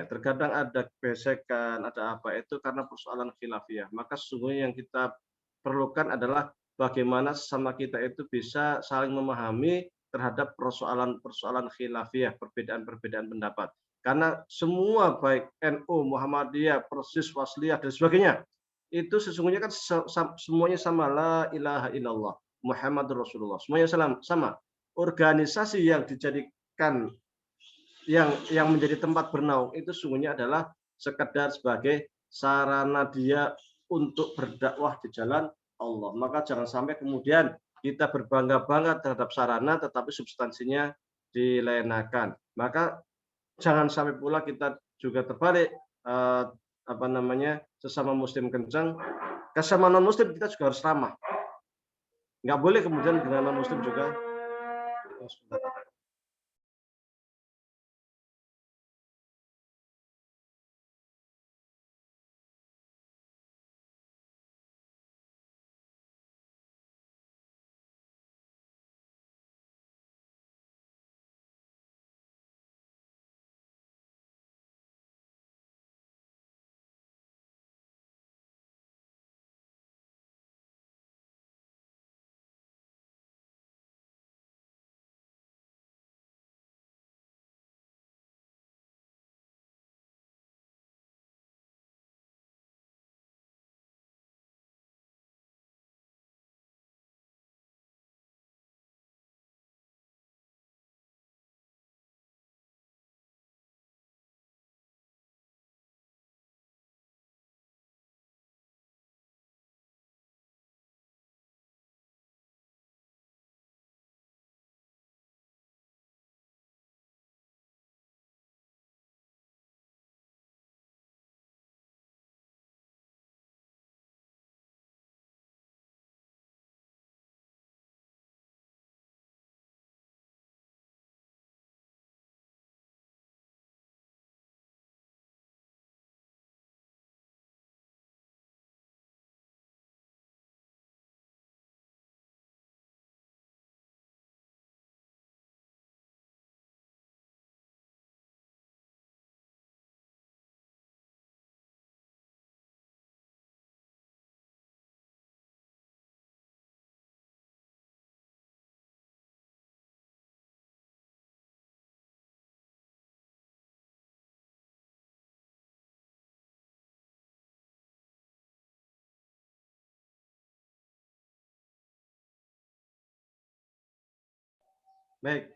ada gesekan, ada apa, itu karena persoalan khilafiyah. Maka sesungguhnya yang kita perlukan adalah bagaimana sesama kita itu bisa saling memahami terhadap persoalan-persoalan khilafiyah, perbedaan-perbedaan pendapat. Karena semua baik NU, Muhammadiyah, Persis, Wasliyah dan sebagainya, itu sesungguhnya kan semuanya sama, la ilaha illallah Muhammadur Rasulullah. Semuanya sama. Organisasi yang dijadikan yang menjadi tempat bernaung itu sesungguhnya adalah sekedar sebagai sarana dia untuk berdakwah di jalan Allah. Maka jangan sampai kemudian kita berbangga-bangga terhadap sarana tetapi substansinya dilenakan. Maka jangan sampai pula kita juga terbalik, sesama muslim kencang, sesama non muslim kita juga harus ramah. Nggak boleh kemudian dengan non muslim juga Baik,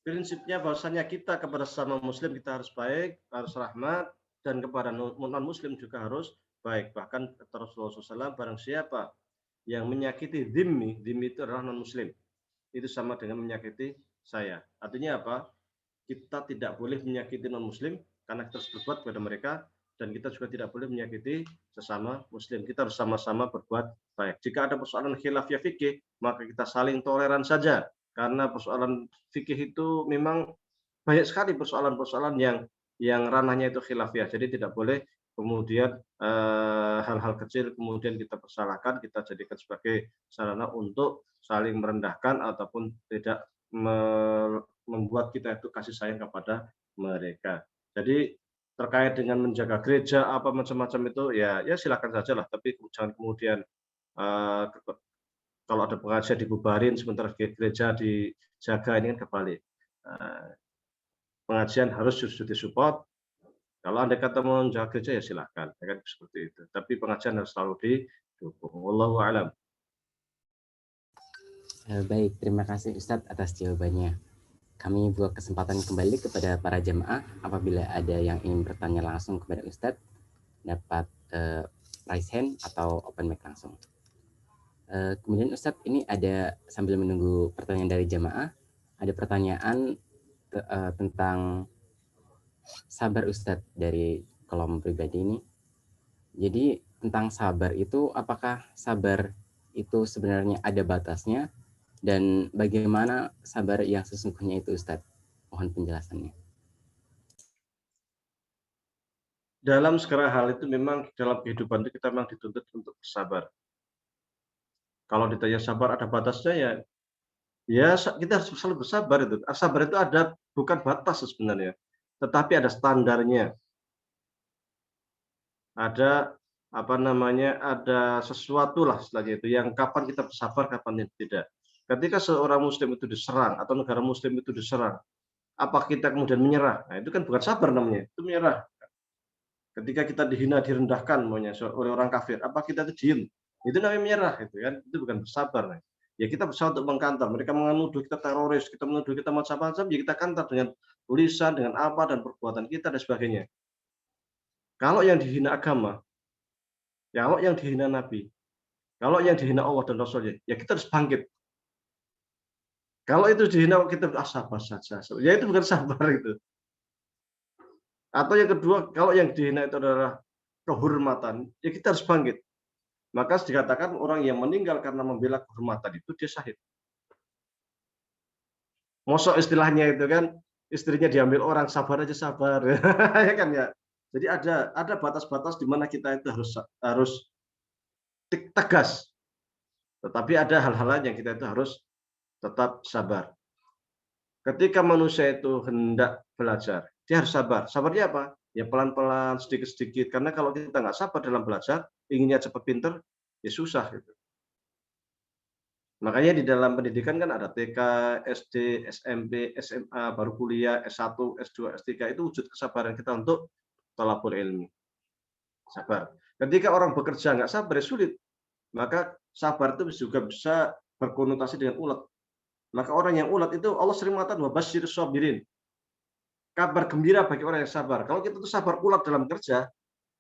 prinsipnya bahwasanya kita kepada sesama muslim kita harus baik, harus rahmat, dan kepada non-muslim juga harus baik. Bahkan kata Rasulullah SAW, barang siapa yang menyakiti dhimmi itu adalah non-muslim. Itu sama dengan menyakiti saya. Artinya apa? Kita tidak boleh menyakiti non-muslim karena kita harus berbuat kepada mereka, dan kita juga tidak boleh menyakiti sesama muslim. Kita harus sama-sama berbuat baik. Jika ada persoalan khilafiyah fikih, maka kita saling toleran saja. Karena persoalan fikih itu memang banyak sekali persoalan-persoalan yang ranahnya itu khilafiyah. Jadi tidak boleh kemudian hal-hal kecil kemudian kita persalahkan, kita jadikan sebagai sarana untuk saling merendahkan ataupun tidak membuat kita itu kasih sayang kepada mereka. Jadi terkait dengan menjaga gereja apa macam-macam itu ya silakan saja lah, tapi jangan kemudian eh, kalau ada pengajian dibubarin sementara gereja dijaga, ini kan kebalik. Eh, Pengajian harus justru disupport. Kalau Anda kata mau menjaga gereja ya silakan, ya kan seperti itu. Tapi pengajian harus selalu didukung. Wallahu a'lam. Baik, terima kasih Ustadz atas jawabannya. Kami buka kesempatan kembali kepada para jemaah apabila ada yang ingin bertanya langsung kepada Ustadz, dapat raise hand atau open mic langsung. Kemudian Ustadz, ini ada sambil menunggu pertanyaan dari jemaah, ada pertanyaan tentang sabar Ustadz dari kolom pribadi ini. Jadi tentang sabar itu, apakah sabar itu sebenarnya ada batasnya, dan bagaimana sabar yang sesungguhnya itu Ustadz? Mohon penjelasannya. Dalam segala hal itu memang dalam kehidupan itu kita memang dituntut untuk bersabar. Kalau ditanya sabar ada batasnya ya kita harus selalu bersabar itu. Sabar itu ada bukan batas sebenarnya, tetapi ada standarnya. Ada apa namanya, ada sesuatu lah istilahnya itu yang kapan kita bersabar, kapan tidak. Ketika seorang muslim itu diserang atau negara muslim itu diserang, apa kita kemudian menyerah? Nah, itu kan bukan sabar namanya, itu menyerah. Ketika kita dihina, direndahkan maunya oleh orang kafir, apa kita itu diem? Itu namanya menyerah, itu kan. Itu bukan bersabar. Nah. Ya kita berusaha untuk mengkantar. Mereka menuduh kita teroris, kita menuduh kita macam-macam, ya kita kantar dengan tulisan, dengan apa dan perbuatan kita dan sebagainya. Kalau yang dihina agama, kalau yang dihina Nabi, kalau yang dihina Allah dan Rasulnya, ya kita harus bangkit. Kalau itu dihina kita sabar saja. Ya itu bukan sabar itu. Atau yang kedua, kalau yang dihina itu adalah kehormatan, ya kita harus bangkit. Maka dikatakan orang yang meninggal karena membela kehormatan itu dia syahid. Mosok istilahnya itu kan istrinya diambil orang, sabar aja sabar. Ya kan ya. Jadi ada batas-batas di mana kita itu harus tegas. Tetapi ada hal-hal lain yang kita itu harus tetap sabar. Ketika manusia itu hendak belajar, dia harus sabar. Sabarnya apa? Ya pelan-pelan, sedikit-sedikit. Karena kalau kita nggak sabar dalam belajar, inginnya cepat pinter, ya susah gitu. Makanya di dalam pendidikan kan ada TK, SD, SMP, SMA, baru kuliah, S1, S2, S3, itu wujud kesabaran kita untuk thalabul ilmi. Sabar. Ketika orang bekerja nggak sabar, ya sulit. Maka sabar itu juga bisa berkonotasi dengan ulet. Maka orang yang ulet itu Allah sering mengatakan wabasyir sabirin. Kabar gembira bagi orang yang sabar. Kalau kita tuh sabar ulet dalam kerja,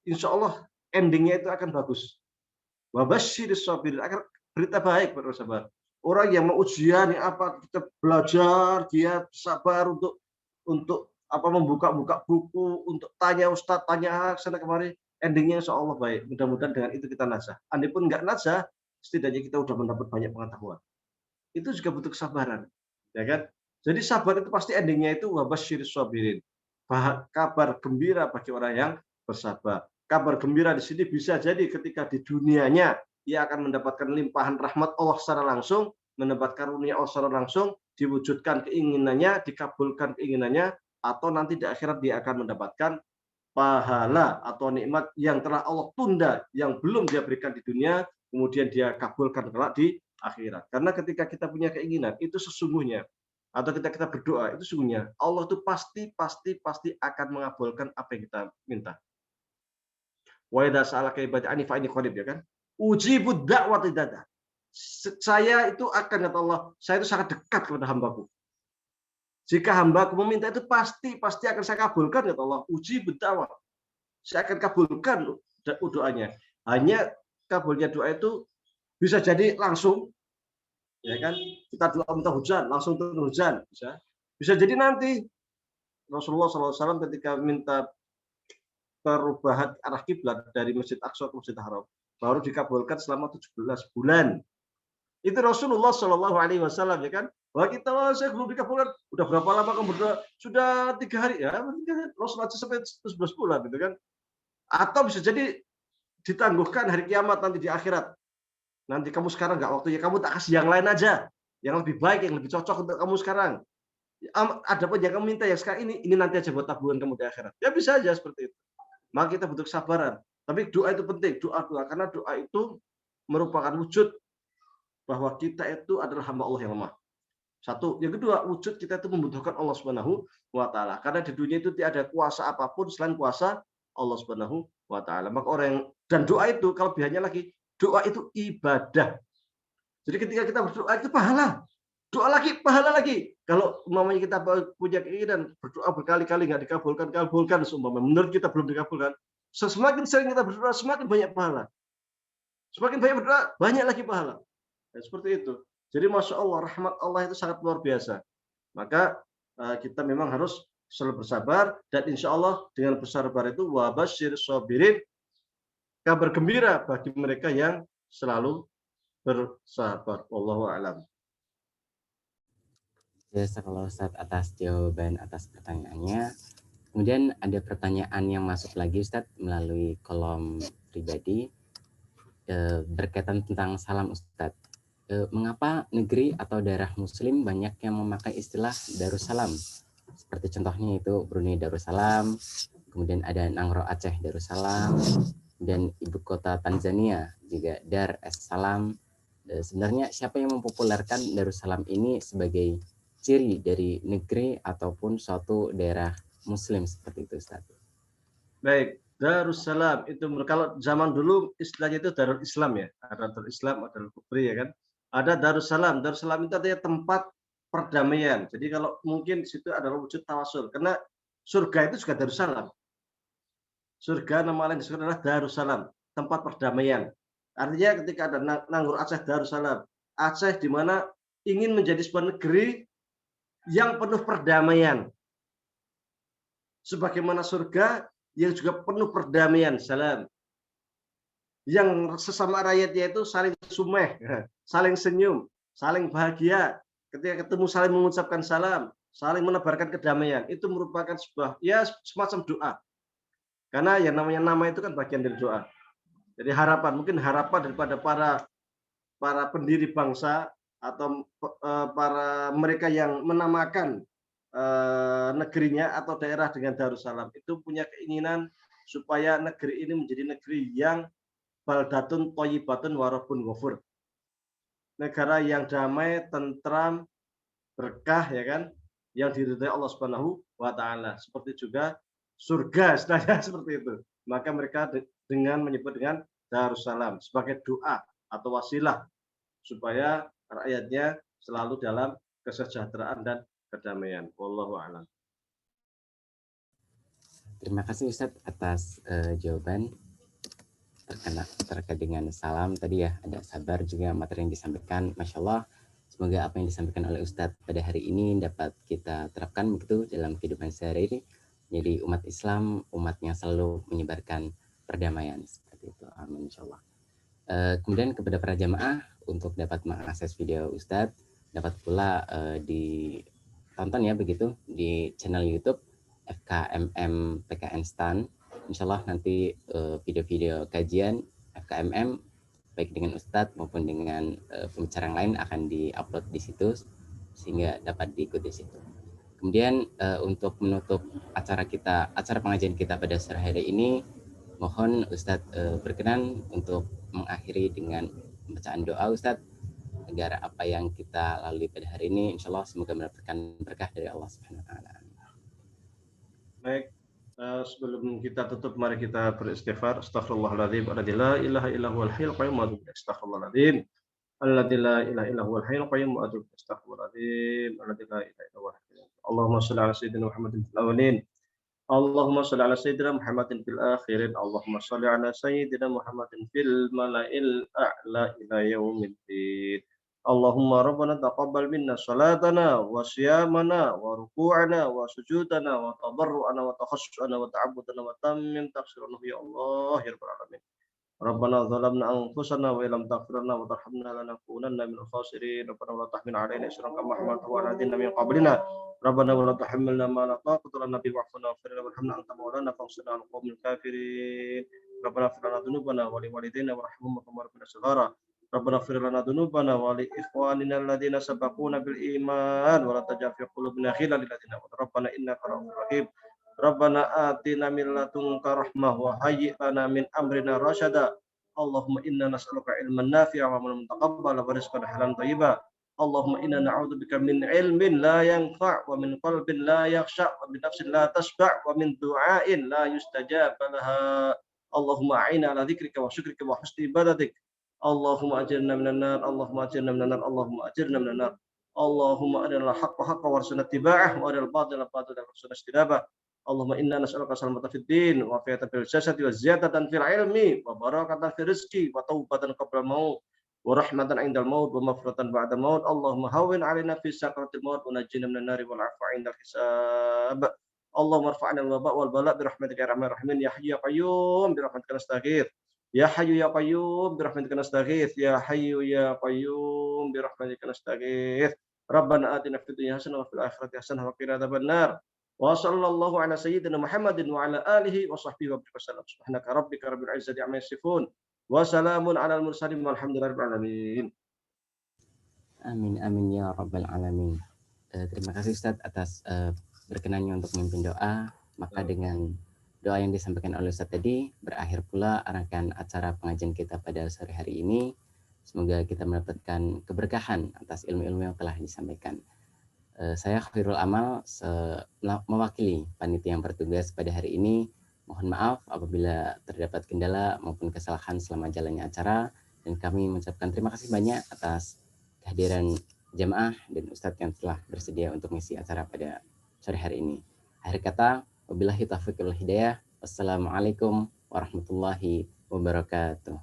insya Allah endingnya itu akan bagus. Wabasyir sabirin, akan berita baik buat orang sabar. Orang yang mau ujian apa kita belajar, dia sabar untuk apa membuka-buka buku, untuk tanya ustadz, tanya sana kemari, endingnya insya Allah baik. Mudah-mudahan dengan itu kita najah. Andai pun nggak najah, setidaknya kita udah mendapat banyak pengetahuan. Itu juga butuh kesabaran, ya kan? Jadi sabar itu pasti endingnya itu wabasyir sabirin. Kabar gembira bagi orang yang bersabar. Kabar gembira di sini bisa jadi ketika di dunianya ia akan mendapatkan limpahan rahmat Allah secara langsung, mendapatkan karunia Allah secara langsung, diwujudkan keinginannya, dikabulkan keinginannya, atau nanti di akhirat dia akan mendapatkan pahala atau nikmat yang telah Allah tunda, yang belum dia berikan di dunia, kemudian dia kabulkan kelak di akhirat. Karena ketika kita punya keinginan, itu sesungguhnya, atau kita berdoa, itu sesungguhnya Allah itu pasti akan mengabulkan apa yang kita minta. Wa idza sa'alaka ibadi anni fa inni qarib, ya kan? Ujibud da'wati dada. Saya itu akan, kata Allah, saya itu sangat dekat kepada hambaku. Jika hambaku meminta itu pasti akan saya kabulkan, kata Allah. Uji berda'wah. Saya akan kabulkan doanya. Hanya kabulnya doa itu bisa jadi langsung, ya kan? Kita doa minta hujan, langsung turun hujan, bisa. Bisa jadi nanti Rasulullah SAW ketika minta perubahan arah kiblat dari Masjid Aqsa ke Masjid Haram baru dikabulkan selama 17 bulan. Itu Rasulullah Shallallahu Alaihi Wasallam, ya kan? Wah, kita saya belum dikabulkan. Udah berapa lama kamu berdoa? Sudah 3 hari ya. Rasulullah sampai 11 bulan, gitu kan? Atau bisa jadi ditangguhkan hari kiamat nanti di akhirat. Nanti kamu sekarang nggak waktunya, kamu tak kasih yang lain aja, yang lebih baik, yang lebih cocok untuk kamu sekarang. Ada pun yang kamu minta yang sekarang ini nanti aja buat tabungan kamu di akhirat. Ya bisa aja seperti itu. Maka kita butuh kesabaran. Tapi doa itu penting, doa karena doa itu merupakan wujud bahwa kita itu adalah hamba Allah yang lemah. Satu, yang kedua, wujud kita itu membutuhkan Allah Subhanahu wa taala. Karena di dunia itu tidak ada kuasa apapun selain kuasa Allah Subhanahu wa taala. Maka orang yang dan doa itu kelebihannya lagi, doa itu ibadah. Jadi ketika kita berdoa itu pahala. Doa lagi, pahala lagi. Kalau umpamanya kita punya keinginan berdoa berkali-kali nggak kabulkan seumpamanya menurut kita belum dikabulkan, semakin sering kita berdoa semakin banyak pahala. Semakin banyak berdoa, banyak lagi pahala. Ya, seperti itu. Jadi Masya Allah, rahmat Allah itu sangat luar biasa. Maka kita memang harus selalu bersabar, dan insya Allah dengan bersabar itu wabasyir sabirin, kabar gembira bagi mereka yang selalu bersabar. Wallahu a'lam. Jazakallah Ustadz atas jawaban atas pertanyaannya. Kemudian ada pertanyaan yang masuk lagi Ustadz melalui kolom pribadi berkaitan tentang salam Ustadz. Mengapa negeri atau daerah Muslim banyak yang memakai istilah Darussalam? Seperti contohnya itu Brunei Darussalam, kemudian ada Nangro Aceh Darussalam, dan ibu kota Tanzania juga Dar es Salam. Sebenarnya siapa yang mempopulerkan Darussalam ini sebagai ciri dari negeri ataupun suatu daerah Muslim seperti itu, Ustaz? Baik, Darussalam itu kalau zaman dulu istilahnya itu Darul Islam ya, ada Darul Islam, ada Darul Kufri ya kan. Ada Darussalam. Darussalam itu artinya tempat perdamaian. Jadi kalau mungkin situ adalah wujud tawasul, karena surga itu juga Darussalam. Surga nama lain disebut adalah Darussalam, tempat perdamaian. Artinya ketika ada Nanggur Aceh Darussalam, Aceh di mana ingin menjadi sebuah negeri yang penuh perdamaian. Sebagaimana surga yang juga penuh perdamaian, salam. Yang sesama rakyatnya itu saling sumeh, saling senyum, saling bahagia. Ketika ketemu saling mengucapkan salam, saling menebarkan kedamaian. Itu merupakan sebuah ya semacam doa. Karena yang namanya nama itu kan bagian dari doa. Jadi mungkin harapan daripada para pendiri bangsa atau para mereka yang menamakan negerinya atau daerah dengan Darussalam itu punya keinginan supaya negeri ini menjadi negeri yang baldatun thayyibatun warabun ghafur. Negara yang damai, tentram, berkah ya kan, yang diridhai Allah Subhanahu wa taala. Seperti juga surga istilahnya seperti itu. Maka mereka dengan menyebut dengan Darussalam sebagai doa atau wasilah supaya rakyatnya selalu dalam kesejahteraan dan kedamaian. Wallahu a'lam. Terima kasih Ustadz atas jawaban terkait dengan salam tadi ya. Ada sabar juga materi yang disampaikan. Masya Allah, semoga apa yang disampaikan oleh Ustadz pada hari ini dapat kita terapkan begitu dalam kehidupan sehari-hari. Jadi umat Islam, umat yang selalu menyebarkan perdamaian seperti itu. Amin insya Allah. Kemudian kepada para jamaah untuk dapat mengakses video Ustadz, dapat pula ditonton ya begitu di channel YouTube FKMM PKN STAN. Insya Allah nanti video-video kajian FKMM baik dengan Ustadz maupun dengan pembicara yang lain akan diupload di situ sehingga dapat diikuti di situ. Kemudian untuk menutup acara pengajian kita pada sore hari ini, mohon Ustadz berkenan untuk mengakhiri dengan bacaan doa Ustadz agar apa yang kita lalui pada hari ini insya Allah semoga mendapatkan berkah dari Allah Subhanahu wa taala. Baik, sebelum kita tutup mari kita beristighfar. Astaghfirullahaladzim, la ilaha illa huwal hayyul qayyum, astaghfirullahaladzim. الذي لا إله إلا هو الحي القيوم وأتوب أستغفر العظيم الذي لا إله إلا هو الحي القيوم. اللهم صل على سيدنا محمد في الأولين، اللهم صل على سيدنا محمد في الآخرين، اللهم صل على سيدنا محمد في الملأ الأعلى إلى يوم الدين. اللهم ربنا تقبل منا صلاتنا وصيامنا وركوعنا وسجودنا وتضرعنا وتخشعنا وتعبدنا وتمم تقصيرنا يا الله يا رب العالمين. ربنا ظلمنا أنفسنا وإن لم تغفر لنا وترحمنا لنكونن من الخاسرين. ربنا ولا تحمل علينا إصرا كما حملته على الذين من قبلنا. ربنا ولا تحملنا ما لا طاقة لنا به واعف عنا واغفر لنا وارحمنا أنت مولانا فانصرنا على القوم الكافرين. ربنا اغفر لنا ذنوبنا ولوالدينا وارحمهم كما ربنا صغارا. ربنا اغفر لنا ذنوبنا ولإخواننا الذين سبقونا بالإيمان ولا تجعل في قلوبنا غلا للذين آمنوا ربنا إنك رؤوف رحيم. ربنا آتنا من لدنك رحمة وهيئ لنا من أمرنا رشدا. اللهم إنا نسألك علما نافعا وعملا متقبلا ورزقا حلالا طيبا. اللهم إنا نعوذ بك من علم لا ينفع ومن قلب لا يخشع ومن نفس لا تشبع ومن دعاء لا يستجاب لها. اللهم أعنا على ذكرك وشكرك وحسن عبادتك. اللهم أجرنا من النار، اللهم أجرنا من النار، اللهم أجرنا من النار. اللهم أرنا الحق حقا وارزقنا اتباعه وأرنا الباطل باطلا وارزقنا اجتنابه. اللهم إنا نسألك سلامة في الدين وعافية في الجسد وزيادة في العلم وبركة في الرزق وتوبة قبل الموت ورحمة عند الموت ومغفرة بعد الموت. اللهم هون علينا في سكرة الموت ونجينا من النار والعفو عند الحساب. اللهم ارفع عنا الوباء والبلاء برحمتك يا ارحم الراحمين يا حي يا قيوم برحمتك نستغيث. يا حي يا قيوم برحمتك نستغيث. يا حي يا قيوم برحمتك نستغيث. ربنا آتنا في الدنيا حسنة وفي الآخرة حسنة وقنا عذاب النار. وصلى الله على سيدنا محمد وعلى آله وصحبه وسلم. سبحانك ربك رب العزة عما يصفون وسلام على المرسلين والحمد لله رب العالمين. Amin amin ya rabbal alamin. Terima kasih Ustadz atas berkenannya untuk memimpin doa. Maka dengan doa yang disampaikan oleh Ustadz tadi berakhir pula rangkaian acara pengajian kita pada sore hari ini. Semoga kita mendapatkan keberkahan atas ilmu-ilmu yang telah disampaikan. Saya Khairul Amal mewakili panitia yang bertugas pada hari ini. Mohon maaf apabila terdapat kendala maupun kesalahan selama jalannya acara, dan kami mengucapkan terima kasih banyak atas kehadiran jamaah dan Ustadz yang telah bersedia untuk mengisi acara pada sore hari ini. Akhir kata, wabillahi taufiq wal hidayah. Wassalamualaikum warahmatullahi wabarakatuh.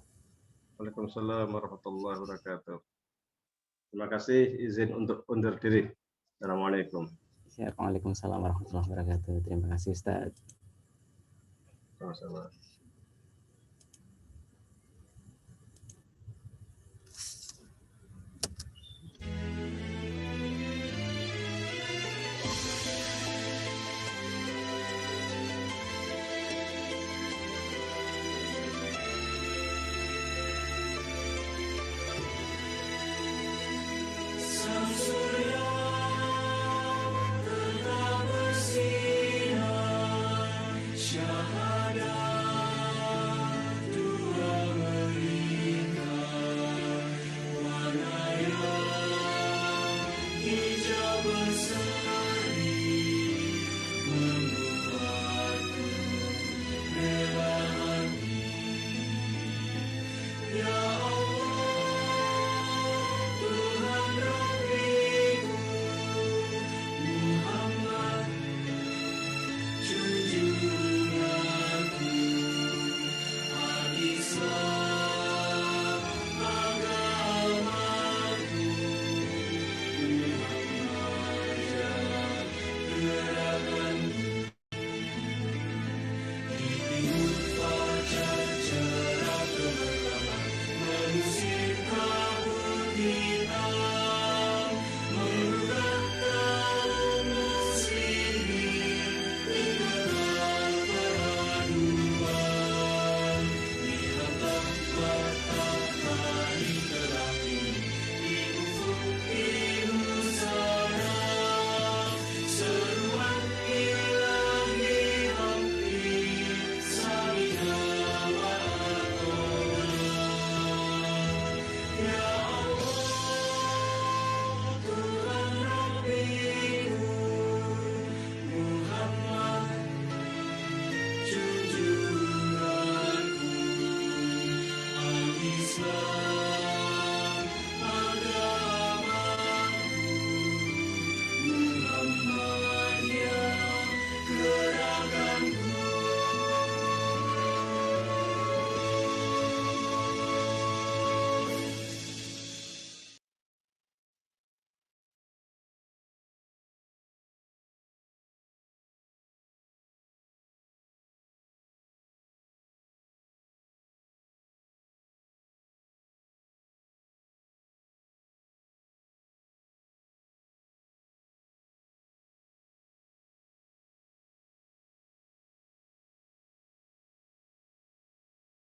Waalaikumsalam warahmatullahi wabarakatuh. Terima kasih, izin untuk undur diri. Assalamualaikum. Waalaikumsalam warahmatullahi wabarakatuh. Terima kasih Ustadz. Sama-sama.